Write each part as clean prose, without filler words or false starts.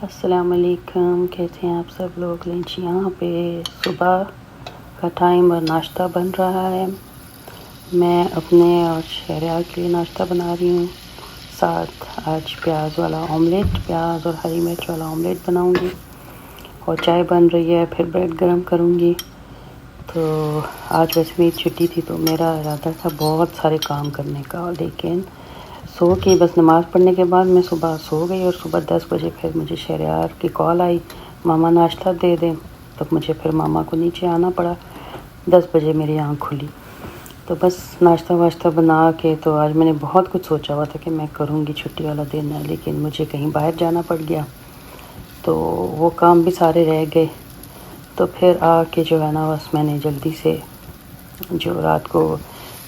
अस्सलाम वालेकुम, कैसे हैं आप सब लोग। लंच यहाँ पे सुबह का टाइम और नाश्ता बन रहा है। मैं अपने और शहरियार के लिए नाश्ता बना रही हूँ। साथ आज प्याज वाला ऑमलेट, प्याज और हरी मिर्च वाला ऑमलेट बनाऊँगी और चाय बन रही है। फिर ब्रेड गरम करूँगी। तो आज वैसे मेरी छुट्टी थी तो मेरा इरादा था बहुत सारे काम करने का, लेकिन सो के बस नमाज़ पढ़ने के बाद मैं सुबह सो गई और सुबह 10 बजे फिर मुझे शहरियार की कॉल आई, मामा नाश्ता दे दें। तब मुझे फिर मामा को नीचे आना पड़ा। 10 बजे मेरी आँख खुली तो बस नाश्ता वाश्ता बना के, तो आज मैंने बहुत कुछ सोचा हुआ था कि मैं करूँगी, छुट्टी वाला दिन है, लेकिन मुझे कहीं बाहर जाना पड़ गया तो वो काम भी सारे रह गए। तो फिर आके जो है ना, बस मैंने जल्दी से जो रात को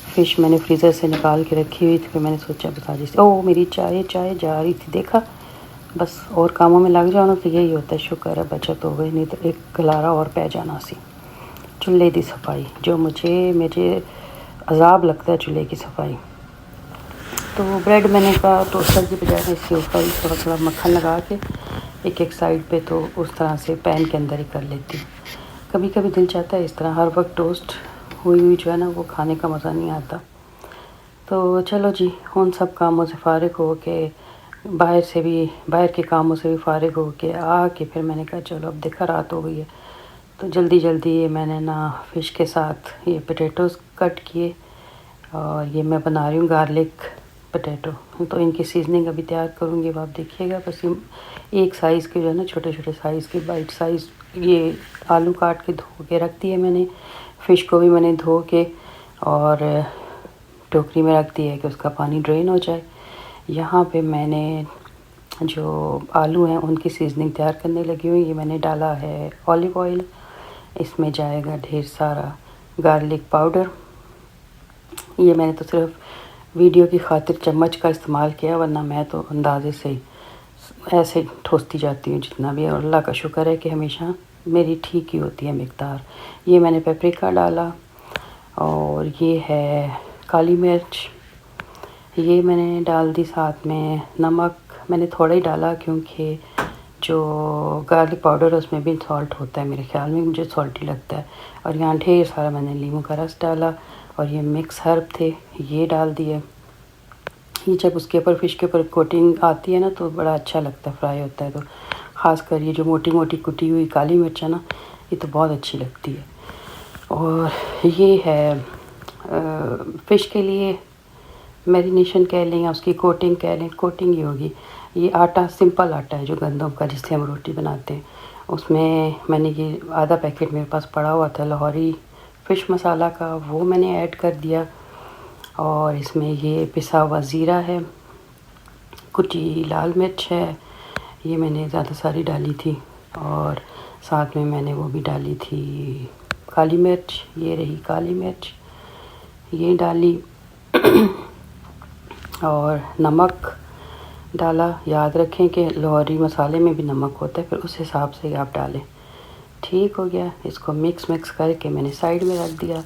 फ़िश मैंने फ्रीज़र से निकाल के रखी हुई थी, फिर मैंने सोचा बता जी से ओह मेरी चाय जा रही थी, देखा। बस और कामों में लग जाओ ना तो यही होता है। शुक्र है बचत हो गई, नहीं तो एक गलारा और पै जाना सी। चूल्हे की सफाई जो मुझे अजाब लगता है, चूल्हे की सफाई। तो ब्रेड मैंने कहा टोस्टर की बजाय इसके ऊपर थोड़ा थोड़ा मक्खन लगा के एक साइड पे, तो उस तरह से पैन के अंदर ही कर लेती हूँ। कभी कभी दिल चाहता है इस तरह, हर वक्त टोस्ट हुई जो है ना, वो खाने का मज़ा नहीं आता। तो चलो जी, उन सब कामों से फ़ारिग हो के, बाहर के कामों से भी फ़ारिग हो के आके फिर मैंने कहा चलो अब देखा रात हो गई है, तो जल्दी जल्दी ये मैंने ना फ़िश के साथ ये पोटैटोज़ कट किए और ये मैं बना रही हूँ गार्लिक पोटैटो। तो इनकी सीजनिंग अभी तैयार करूँगी, अब आप देखिएगा। बस ये एक साइज़ के जो है ना, छोटे छोटे साइज़ के बाइट साइज़ ये आलू काट के धो के रख दिए मैंने। फ़िश को भी मैंने धो के और टोकरी में रख दिया है कि उसका पानी ड्रेन हो जाए। यहाँ पे मैंने जो आलू हैं उनकी सीजनिंग तैयार करने लगी हुई। ये मैंने डाला है ऑलिव ऑयल, इसमें जाएगा ढेर सारा गार्लिक पाउडर। ये मैंने तो सिर्फ वीडियो की खातिर चम्मच का इस्तेमाल किया, वरना मैं तो अंदाज़े से ऐसे ठोसती जाती हूँ जितना भी है। और अल्लाह का शुक्र है कि हमेशा मेरी ठीक ही होती है मिक़दार। ये मैंने पेपरिका डाला और ये है काली मिर्च, ये मैंने डाल दी। साथ में नमक मैंने थोड़ा ही डाला क्योंकि जो गार्लिक पाउडर है उसमें भी सॉल्ट होता है, मेरे ख्याल में मुझे सॉल्टी लगता है। और यहाँ ढेर सारा मैंने नींबू का रस डाला और ये मिक्स हर्ब थे ये डाल दिए। ये जब उसके ऊपर फ़िश के ऊपर कोटिंग आती है ना तो बड़ा अच्छा लगता है, फ्राई होता है तो। ख़ासकर ये जो मोटी मोटी कुटी हुई काली मिर्च है ना, ये तो बहुत अच्छी लगती है। और ये है फ़िश के लिए मैरिनेशन कह लें या उसकी कोटिंग कह लें, कोटिंग ही होगी। ये आटा सिंपल आटा है जो गंदम का, जिससे हम रोटी बनाते हैं। उसमें मैंने ये आधा पैकेट मेरे पास पड़ा हुआ था लाहौरी फ़िश मसाला का, वो मैंने ऐड कर दिया। और इसमें ये पिसा हुआ ज़ीरा है, कुटी लाल मिर्च है, ये मैंने ज़्यादा सारी डाली थी। और साथ में मैंने वो भी डाली थी काली मिर्च, ये रही काली मिर्च, ये डाली। और नमक डाला। याद रखें कि लाहौरी मसाले में भी नमक होता है, फिर उस हिसाब से आप डालें। ठीक हो गया। इसको मिक्स करके मैंने साइड में रख दिया।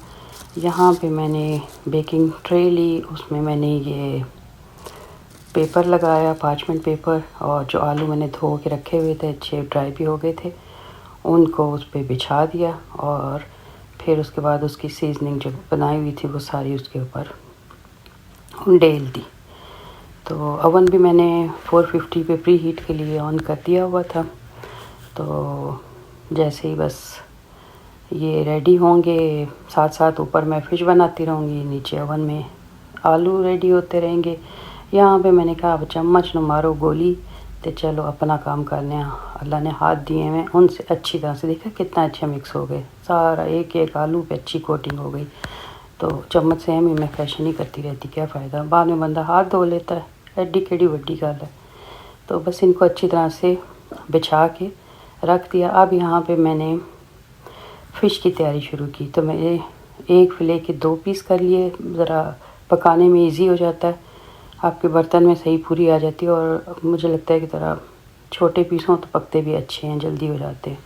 यहाँ पे मैंने बेकिंग ट्रे ली, उसमें मैंने ये पेपर लगाया, पार्चमेंट पेपर, और जो आलू मैंने धो के रखे हुए थे, अच्छे ड्राई भी हो गए थे, उनको उस पर बिछा दिया। और फिर उसके बाद उसकी सीजनिंग जो बनाई हुई थी वो सारी उसके ऊपर डेल दी। तो अवन भी मैंने 450 पे प्री हीट के लिए ऑन कर दिया हुआ था। तो जैसे ही बस ये रेडी होंगे, साथ साथ ऊपर मैं फ़िश बनाती रहूँगी, नीचे अवन में आलू रेडी होते रहेंगे। यहाँ पे मैंने कहा अब चम्मच न मारो गोली, तो चलो अपना काम करने हैं। अल्लाह ने हाथ दिए हैं, उनसे अच्छी तरह से देखा कितना अच्छा मिक्स हो गए, सारा एक एक आलू पे अच्छी कोटिंग हो गई। तो चम्मच से मैं फैशन ही करती रहती, क्या फ़ायदा, बाद में बंदा हाथ धो लेता है, एड्डी केड़ी वड्डी गल है। तो बस इनको अच्छी तरह से बिछा के रख दिया। अब यहाँ पे मैंने फ़िश की तैयारी शुरू की। तो मैंने एक फ़िले के 2 पीस कर लिए, ज़रा पकाने में इजी हो जाता है, आपके बर्तन में सही पूरी आ जाती है। और मुझे लगता है कि ज़रा छोटे पीस हों तो पकते भी अच्छे हैं, जल्दी हो जाते हैं।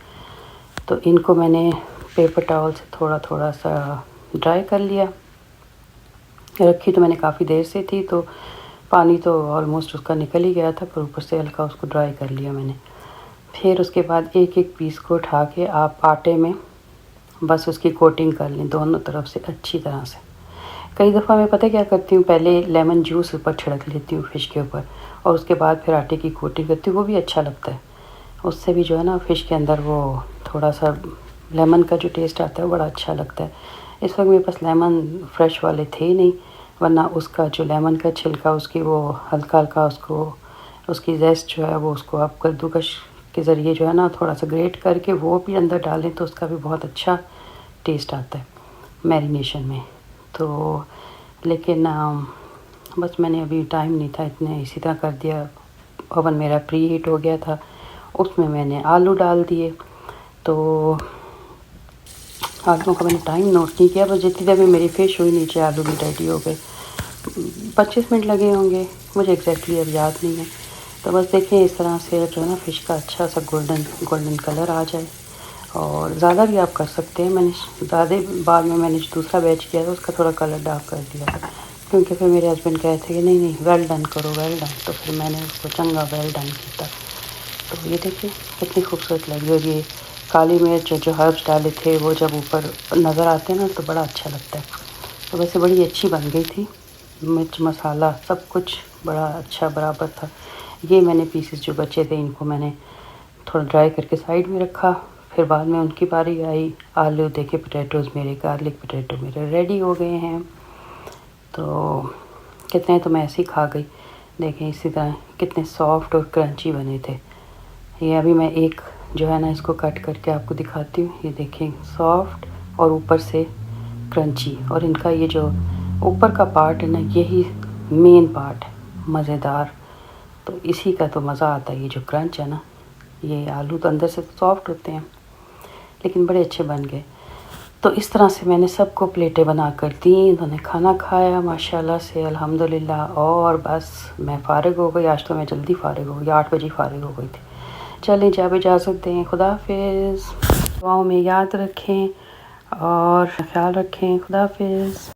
तो इनको मैंने पेपर टॉवल से थोड़ा थोड़ा सा ड्राई कर लिया। रखी तो मैंने काफ़ी देर से थी, तो पानी तो ऑलमोस्ट उसका निकल ही गया था, पर ऊपर से हल्का उसको ड्राई कर लिया मैंने। फिर उसके बाद एक एक पीस को उठा के आप आटे में बस उसकी कोटिंग कर लें दोनों तरफ से अच्छी तरह से। कई दफ़ा मैं पता क्या करती हूँ, पहले लेमन जूस ऊपर छिड़क लेती हूँ फ़िश के ऊपर और उसके बाद फिर आटे की कोटिंग करती हूँ, वो भी अच्छा लगता है। उससे भी जो है ना फ़िश के अंदर वो थोड़ा सा लेमन का जो टेस्ट आता है वो बड़ा अच्छा लगता है। इस वक्त मेरे पास लेमन फ्रेश वाले थे नहीं, वरना उसका जो लेमन का छिलका उसकी वो हल्का हल्का उसको उसकी जेस्ट जो है वो उसको आप कद्दूकश के ज़रिए जो है ना थोड़ा सा ग्रेट करके वो भी अंदर डालें तो उसका भी बहुत अच्छा टेस्ट आता है मैरिनेशन में। तो लेकिन बस मैंने अभी टाइम नहीं था, इतने इसी तरह कर दिया। ओवन मेरा प्री हीट हो गया था, उसमें मैंने आलू डाल दिए। तो आलूओं का मैंने टाइम नोट नहीं किया, बस जितनी देर में मेरी फ़िश हुई नीचे आलू भी रेडी हो गए। 25 मिनट लगे होंगे, मुझे एग्जैक्टली अब याद नहीं है। तो बस देखें इस तरह से जो है ना फ़िश का अच्छा सा गोल्डन कलर आ जाए, और ज़्यादा भी आप कर सकते हैं। मैंने ज़्यादा बाद में मैंने जो दूसरा बैच किया था उसका थोड़ा कलर डार्क कर दिया था, क्योंकि फिर मेरे हस्बैंड कहे थे कि नहीं नहीं वेल डन करो, वेल डन। तो फिर मैंने उसको चंगा वेल डन किया। तो ये देखिए कितनी खूबसूरत लगी। और ये काली मिर्च जो हर्ब्स डाले थे वो जब ऊपर नज़र आते हैं ना तो बड़ा अच्छा लगता है। तो वैसे बड़ी अच्छी बन गई थी, मिर्च मसाला सब कुछ बड़ा अच्छा बराबर था। ये मैंने पीसेस जो बचे थे इनको मैंने थोड़ा ड्राई करके साइड में रखा। फिर बाद में उनकी बारी आई। आलू देखे, पोटैटोज़ मेरे, गार्लिक पोटैटो मेरे रेडी हो गए हैं। तो कितने तो मैं ऐसे ही खा गई। देखें इसी तरह कितने सॉफ्ट और क्रंची बने थे। ये अभी मैं एक जो है ना इसको कट करके आपको दिखाती हूँ। ये देखें सॉफ्ट और ऊपर से क्रंची, और इनका ये जो ऊपर का पार्ट है ना यही मेन पार्ट है मज़ेदार। तो इसी का तो मज़ा आता है, ये जो क्रंच है ना। ये आलू तो अंदर से सॉफ्ट होते हैं लेकिन बड़े अच्छे बन गए। तो इस तरह से मैंने सबको प्लेटें बना कर दी, उन्होंने खाना खाया माशाल्लाह से अल्हम्दुलिल्लाह। और बस मैं फ़ारिग हो गई। आज तो मैं जल्दी फ़ारिग हो गई, 8 बजे फ़ारिग हो गई थी। चलें जी, अब इजाज़त दें, खुदा हाफिज़। दुआओं में याद रखें और ख्याल रखें, खुदा हाफिज़।